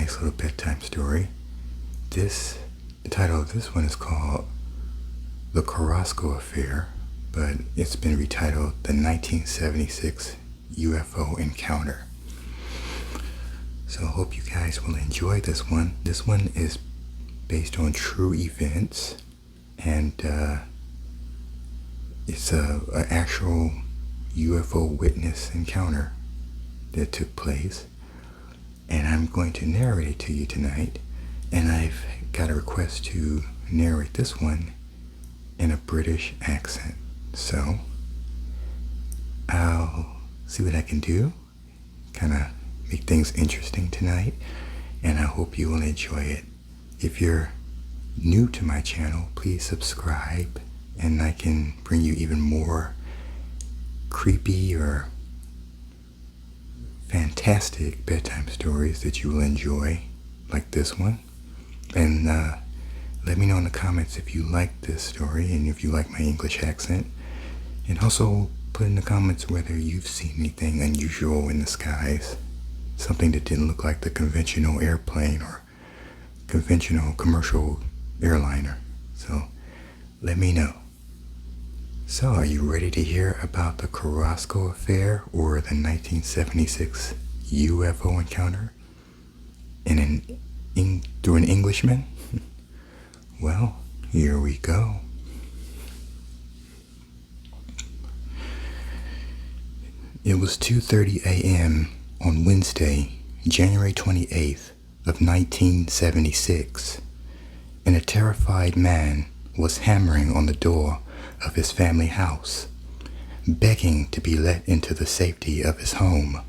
nice little bedtime story. The title of this one is called The Carrasco Affair, but it's been retitled The 1976 UFO Encounter. So I hope you guys will enjoy this one. This one is based on true events, and it's an actual UFO witness encounter that took place. And I'm going to narrate it to you tonight. And I've got a request to narrate this one in a British accent. So I'll see what I can do. Kind of make things interesting tonight. And I hope you will enjoy it. If you're new to my channel, please subscribe. And I can bring you even more creepy or fantastic bedtime stories that you will enjoy, like this one. And let me know in the comments if you like this story and if you like my English accent. And also put in the comments whether you've seen anything unusual in the skies, something that didn't look like the conventional airplane or conventional commercial airliner. So let me know. So, are you ready to hear about the Carrasco Affair or the 1976 UFO encounter through an Englishman? Well, here we go. It was 2:30 a.m. on Wednesday, January 28th of 1976, and a terrified man was hammering on the door of his family house, begging to be let into the safety of his home.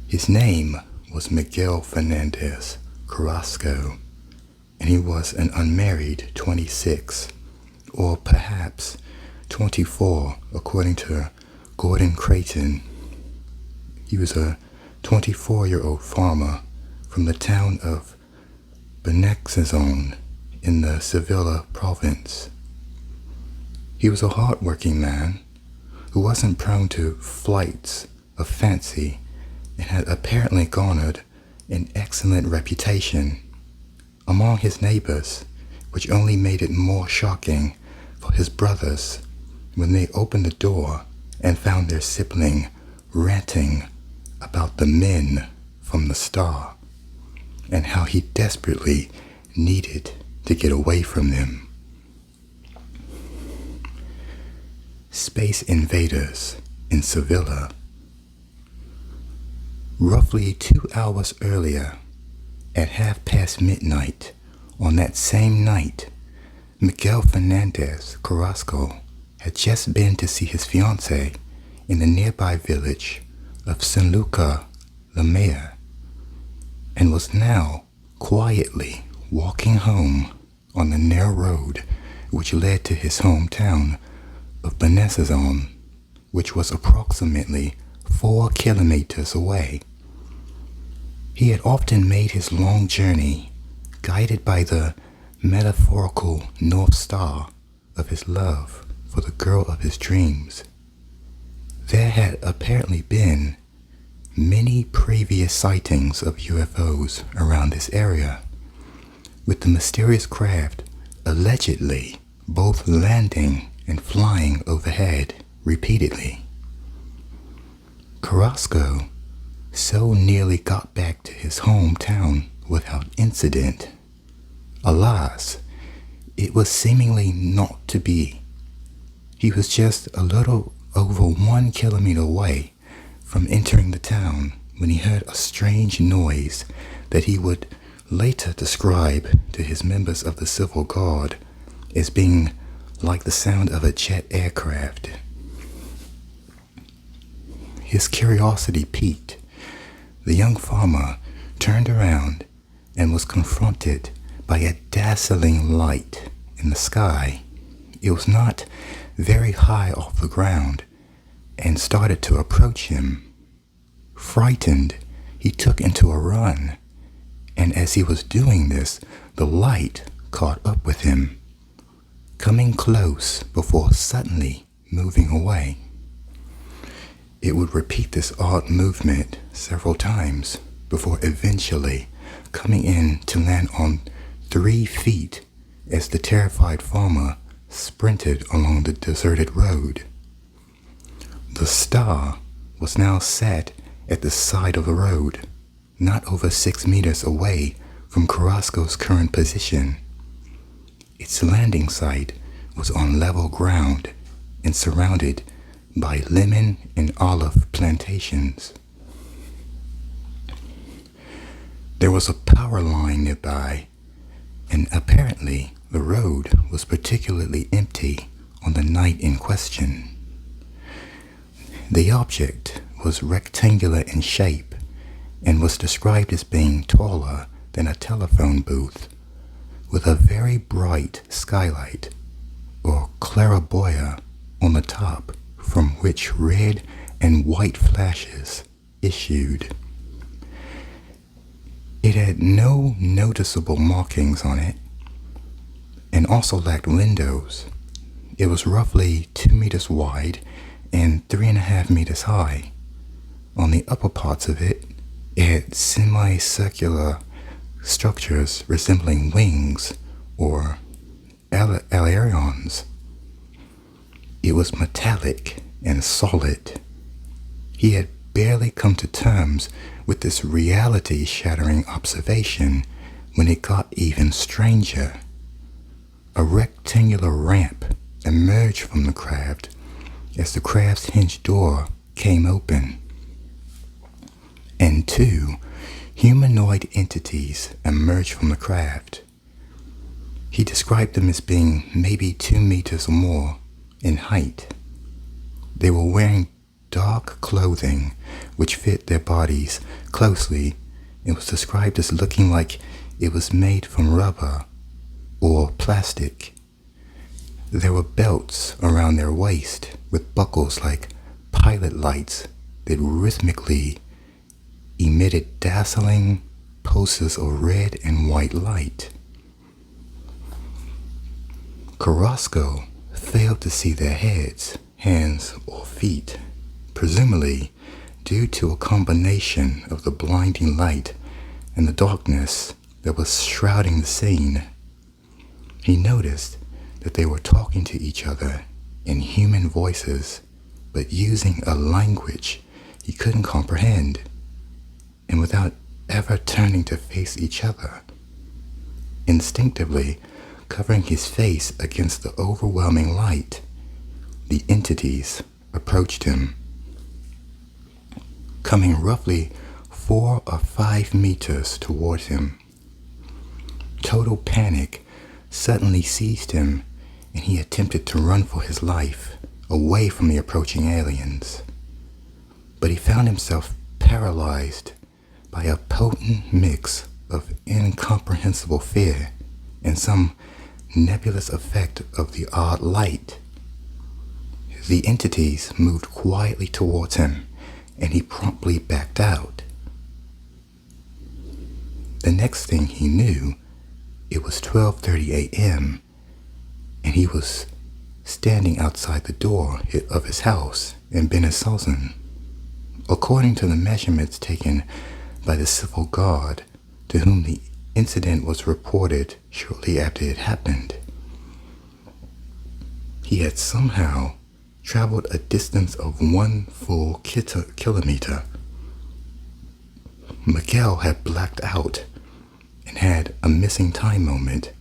His name was Miguel Fernandez Carrasco, and he was an unmarried 26, or perhaps 24, according to Gordon Creighton. He was a 24-year-old farmer from the town of Benexazon in the Sevilla province. He was a hard-working man who wasn't prone to flights of fancy and had apparently garnered an excellent reputation among his neighbors, which only made it more shocking for his brothers when they opened the door and found their sibling ranting about the men from the star and how he desperately needed to get away from them. Space invaders in Sevilla. Roughly 2 hours earlier, at midnight on that same night, Miguel Fernandez Carrasco had just been to see his fiancée in the nearby village of San Luca La Maya, and was now quietly walking home on the narrow road which led to his hometown of Benexazon, which was approximately 4 kilometers away. He had often made his long journey guided by the metaphorical North Star of his love for the girl of his dreams. There had apparently been many previous sightings of UFOs around this area, with the mysterious craft allegedly both landing and flying overhead repeatedly. Carrasco so nearly got back to his hometown without incident. Alas, it was seemingly not to be. He was just a little over 1 kilometer away from entering the town when he heard a strange noise that he would later describe to his members of the Civil Guard as being like the sound of a jet aircraft. His curiosity piqued. The young farmer turned around and was confronted by a dazzling light in the sky. It was not very high off the ground and started to approach him. Frightened, he took into a run, and as he was doing this, the light caught up with him, coming close before suddenly moving away. It would repeat this odd movement several times before eventually coming in to land on 3 feet as the terrified farmer sprinted along the deserted road. The star was now sat at the side of the road, not over 6 meters away from Carrasco's current position. Its landing site was on level ground and surrounded by lemon and olive plantations. There was a power line nearby, and apparently the road was particularly empty on the night in question. The object was rectangular in shape and was described as being taller than a telephone booth, with a very bright skylight or claraboya on the top, from which red and white flashes issued. It had no noticeable markings on it and also lacked windows. It was roughly 2 meters wide and 3.5 meters high. On the upper parts of it, it had semicircular structures resembling wings or ailerons. It was metallic and solid. He had barely come to terms with this reality-shattering observation when it got even stranger. A rectangular ramp emerged from the craft as the craft's hinge door came open, and 2 humanoid entities emerged from the craft. He described them as being maybe 2 meters or more in height. They were wearing dark clothing which fit their bodies closely and was described as looking like it was made from rubber or plastic. There were belts around their waist with buckles like pilot lights that rhythmically emitted dazzling pulses of red and white light. Carrasco failed to see their heads, hands, or feet, presumably due to a combination of the blinding light and the darkness that was shrouding the scene. He noticed that they were talking to each other in human voices, but using a language he couldn't comprehend, and without ever turning to face each other. Instinctively covering his face against the overwhelming light, the entities approached him, coming roughly 4 or 5 meters toward him. Total panic suddenly seized him, and he attempted to run for his life away from the approaching aliens. But he found himself paralyzed by a potent mix of incomprehensible fear and some nebulous effect of the odd light. The entities moved quietly towards him, and he promptly backed out. The next thing he knew, it was 12:30 a.m., and he was standing outside the door of his house in Benasausen. According to the measurements taken by the civil guard, to whom the incident was reported shortly after it happened, he had somehow traveled a distance of 1 full kilometer. Miguel had blacked out and had a missing time moment.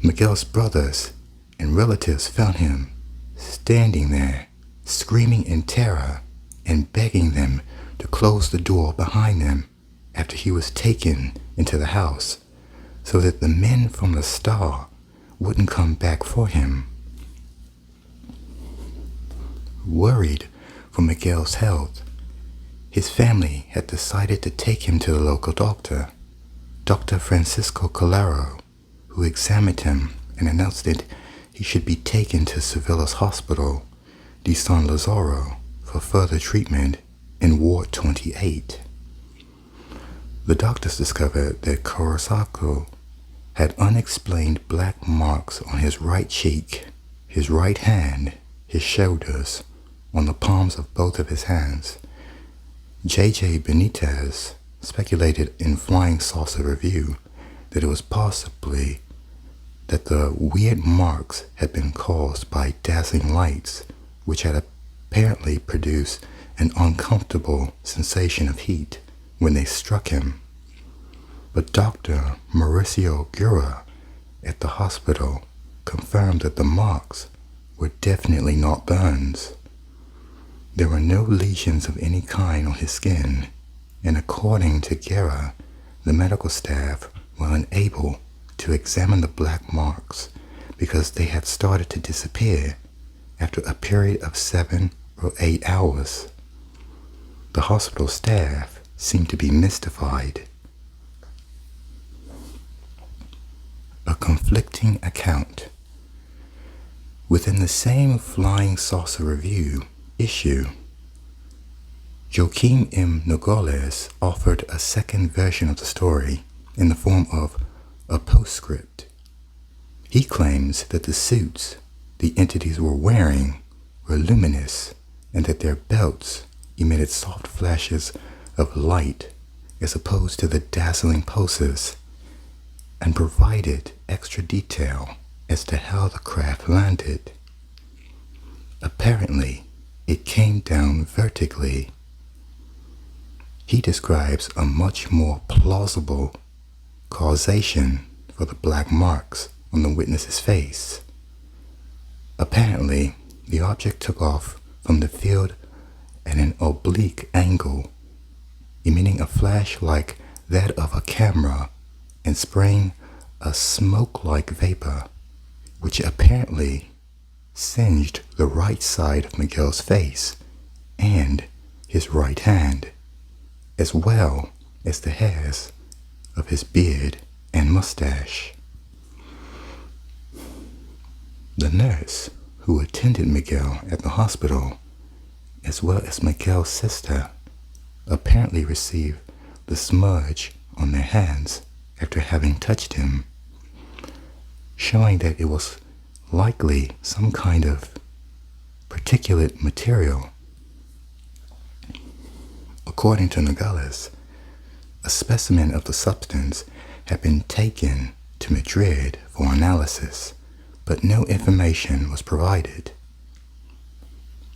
Miguel's brothers and relatives found him standing there, screaming in terror and begging them to close the door behind them after he was taken into the house so that the men from the Star wouldn't come back for him. Worried for Miguel's health, his family had decided to take him to the local doctor, Dr. Francisco Calero, who examined him and announced that he should be taken to Sevilla's hospital de San Lazaro for further treatment in Ward 28. The doctors discovered that Carrasco had unexplained black marks on his right cheek, his right hand, his shoulders, on the palms of both of his hands. J.J. Benitez, speculated in Flying Saucer Review that it was possibly that the weird marks had been caused by dazzling lights, which had apparently produced an uncomfortable sensation of heat when they struck him. But Dr. Mauricio Gura at the hospital confirmed that the marks were definitely not burns. There were no lesions of any kind on his skin, and according to Gura, the medical staff were unable to examine the black marks because they had started to disappear after a period of 7 or 8 hours. The hospital staff seemed to be mystified. A conflicting account. Within the same Flying Saucer Review issue, Joaquim M. Nogales offered a second version of the story in the form of a postscript. He claims that the suits the entities were wearing were luminous and that their belts emitted soft flashes of light as opposed to the dazzling pulses, and provided extra detail as to how the craft landed. Apparently, it came down vertically. He describes a much more plausible causation for the black marks on the witness's face. Apparently, the object took off from the field at an oblique angle, emitting a flash like that of a camera and spraying a smoke-like vapor, which apparently singed the right side of Miguel's face and his right hand, as well as the hairs of his beard and mustache. The nurse who attended Miguel at the hospital, as well as Miguel's sister, apparently received the smudge on their hands after having touched him, showing that it was likely some kind of particulate material. According to Nogales, a specimen of the substance had been taken to Madrid for analysis, but no information was provided.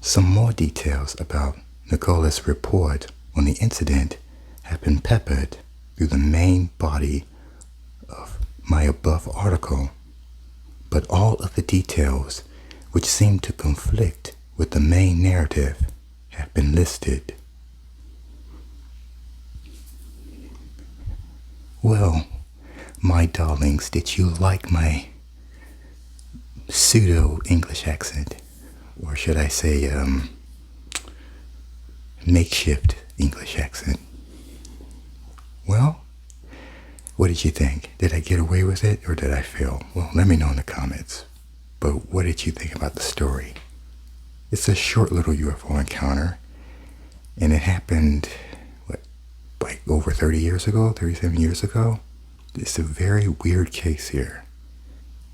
Some more details about Nogales' report on the incident have been peppered through the main body of my above article, but all of the details which seem to conflict with the main narrative have been listed. Well, my darlings, did you like my pseudo-English accent? Or should I say, makeshift English accent? Well, what did you think? Did I get away with it or did I fail? Well, let me know in the comments. But what did you think about the story? It's a short little UFO encounter, and it happened, like over 30 years ago, 37 years ago? It's a very weird case here.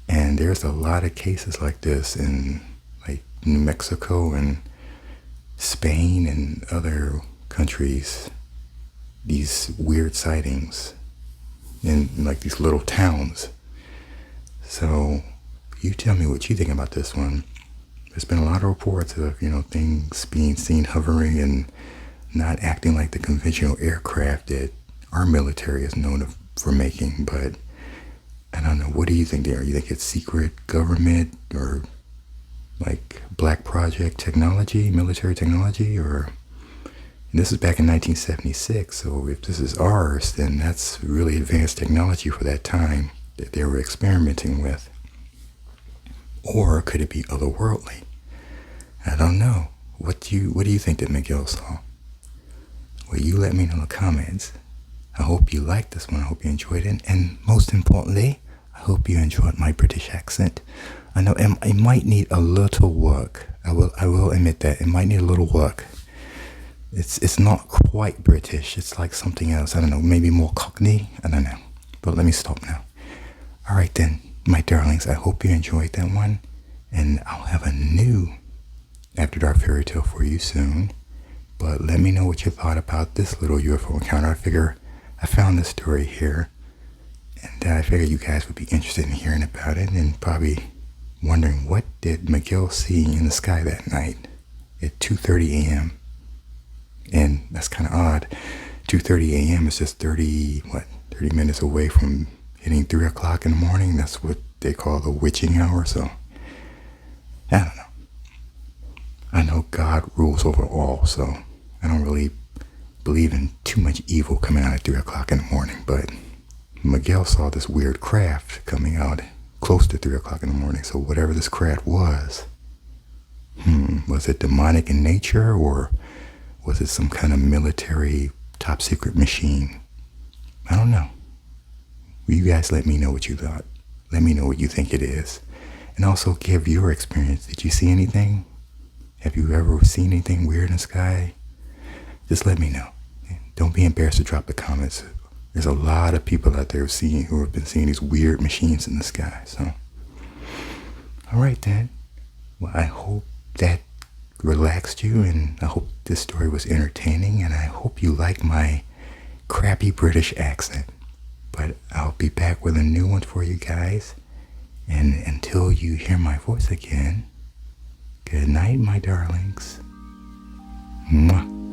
And there's a lot of cases like this in like New Mexico and Spain and other countries. These weird sightings in like these little towns. So you tell me what you think about this one. There's been a lot of reports of, things being seen hovering and not acting like the conventional aircraft that our military is known for making, but I don't know. What do you think there? You think it's secret government or like black project technology, military technology, or this is back in 1976, so if this is ours, then that's really advanced technology for that time that they were experimenting with. Or could it be otherworldly? I don't know. What do you think that Miguel saw? Well, you let me know in the comments. I hope you liked this one. I hope you enjoyed it. And most importantly, I hope you enjoyed my British accent. I know it might need a little work. I will admit that. It might need a little work. It's not quite British. It's like something else. I don't know. Maybe more Cockney. I don't know. But let me stop now. All right then, my darlings. I hope you enjoyed that one. And I'll have a new After Dark fairy tale for you soon. But let me know what you thought about this little UFO encounter. I figure I found this story here, and I figured you guys would be interested in hearing about it and probably wondering, what did Miguel see in the sky that night at 2:30 a.m.? And that's kind of odd. 2:30 a.m. is just 30 minutes away from hitting 3 o'clock in the morning. That's what they call the witching hour. So, I don't know. I know God rules over all, so I don't really believe in too much evil coming out at 3 o'clock in the morning. But Miguel saw this weird craft coming out close to 3 o'clock in the morning. So whatever this craft was it demonic in nature, or was it some kind of military top secret machine? I don't know. Will you guys let me know what you thought? Let me know what you think it is. And also give your experience. Did you see anything? Have you ever seen anything weird in the sky? Just let me know. Don't be embarrassed to drop the comments. There's a lot of people out there who have been seeing these weird machines in the sky. So, all right then. Well, I hope that relaxed you, and I hope this story was entertaining, and I hope you like my crappy British accent. But I'll be back with a new one for you guys. And until you hear my voice again, good night, my darlings. Mwah.